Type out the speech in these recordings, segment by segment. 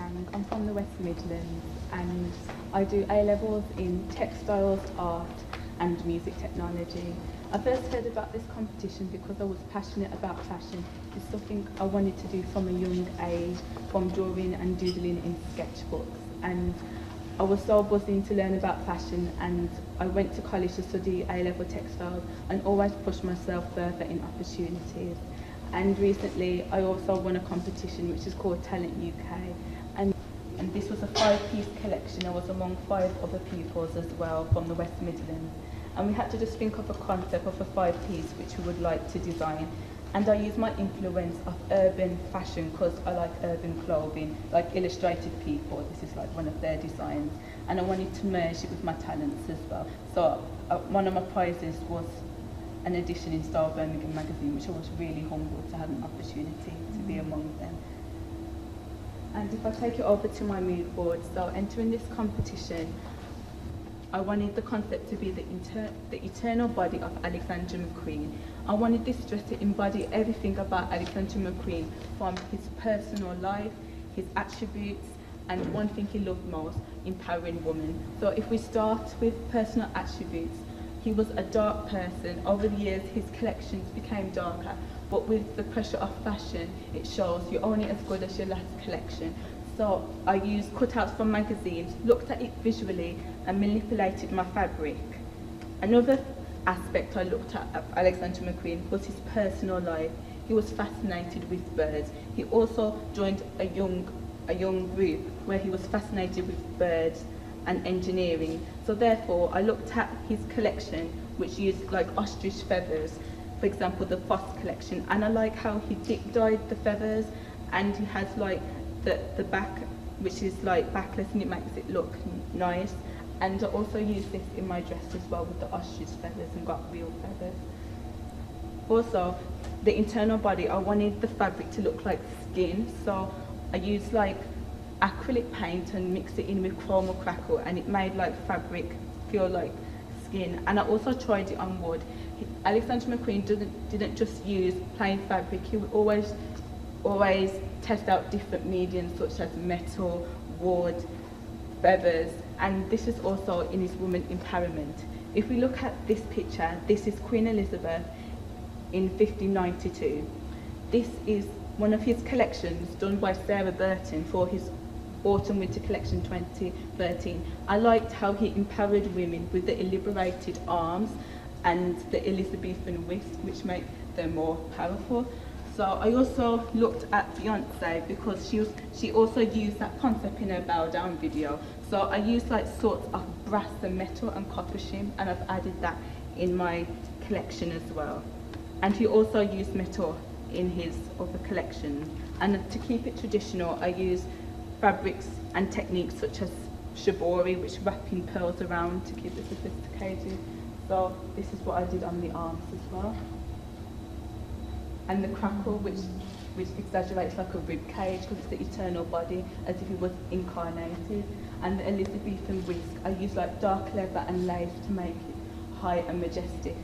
Chang. I'm from the West Midlands and I do A-levels in textiles, art and music technology. I first heard about this competition because I was passionate about fashion. It's something I wanted to do from a young age, from drawing and doodling in sketchbooks. And I was so buzzing to learn about fashion, and I went to college to study A-level textiles and always pushed myself further in opportunities. And recently I also won a competition which is called Talent UK, and this was a 5-piece collection. I was among 5 other pupils as well from the West Midlands, and we had to just think of a concept of a 5-piece which we would like to design. And I used my influence of urban fashion because I like urban clothing, like Illustrated People. This is like one of their designs, and I wanted to merge it with my talents as well. So one of my prizes was an edition in Style Birmingham magazine, which I was really humbled to have an opportunity to be among them. And if I take it over to my mood board, so entering this competition, I wanted the concept to be the eternal body of Alexander McQueen. I wanted this dress to embody everything about Alexander McQueen, from his personal life, his attributes, and one thing he loved most, empowering women. So if we start with personal attributes, he was a dark person. Over the years, his collections became darker, but with the pressure of fashion, it shows you're only as good as your last collection. So I used cutouts from magazines, looked at it visually, and manipulated my fabric. Another aspect I looked at of Alexander McQueen was his personal life. He was fascinated with birds. He also joined a young group where he was fascinated with birds and engineering. So therefore, I looked at his collection, which used like ostrich feathers, for example, the Foss collection, and I like how he dyed the feathers, and he has like the back, which is like backless, and it makes it look nice. And I also used this in my dress as well with the ostrich feathers and got real feathers. Also, the internal body, I wanted the fabric to look like skin, so I used like acrylic paint and mixed it in with chroma crackle, and it made like fabric feel like skin. And I also tried it on wood. Alexander McQueen didn't just use plain fabric. He would always test out different mediums such as metal, wood, feathers, and this is also in his woman empowerment. If we look at this picture, this is Queen Elizabeth in 1592. This is one of his collections done by Sarah Burton for his Autumn Winter Collection 2013. I liked how he empowered women with the elaborated arms and the Elizabethan whisk, which make them more powerful. So I also looked at Beyonce because she also used that concept in her bow down video. So I used like sorts of brass and metal and copper shim, and I've added that in my collection as well. And he also used metal in his other collections. And to keep it traditional, I use fabrics and techniques such as shibori, which wrapping pearls around to keep it sophisticated. So this is what I did on the arms as well. And the crackle, which exaggerates like a rib cage because it's the eternal body, as if it was incarnated. And the Elizabethan whisk, I used like dark leather and lace to make it high and majestic.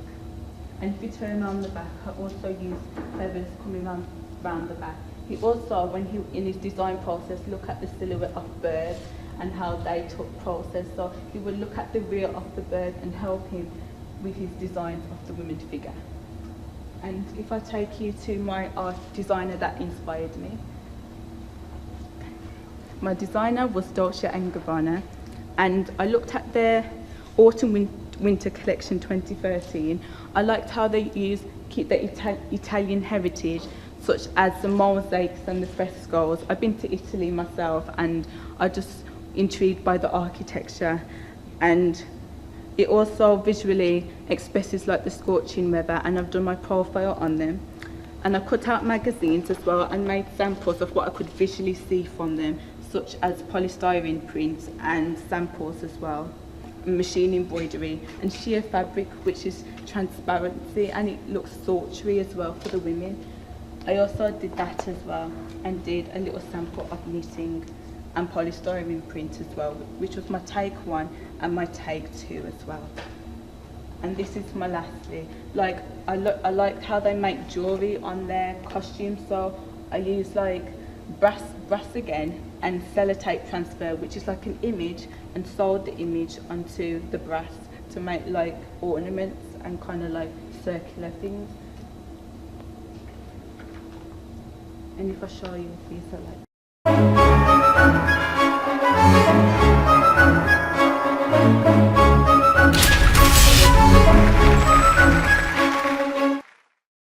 And if you turn on the back, I also used feathers coming round the back. He also, when he in his design process, look at the silhouette of birds and how they took process. So he would look at the rear of the bird and help him with his designs of the women's figure. And if I take you to my art designer that inspired me, my designer was Dolce & Gabbana, and I looked at their Autumn Winter Collection 2013. I liked how they keep the Italian heritage, such as the mosaics and the frescoes. I've been to Italy myself, and I'm just intrigued by the architecture, and it also visually expresses like the scorching weather, and I've done my profile on them. And I cut out magazines as well and made samples of what I could visually see from them, such as polystyrene prints and samples as well, machine embroidery and sheer fabric, which is transparency, and it looks sultry as well for the women. I also did that as well, and did a little sample of knitting and polystyrene print as well, which was my take 1 and my take 2 as well. And this is my lastly. Like I liked how they make jewelry on their costumes, so I used like brass again, and sellotape transfer, which is like an image, and soldered the image onto the brass to make like ornaments and kind of like circular things. And if I show you these are like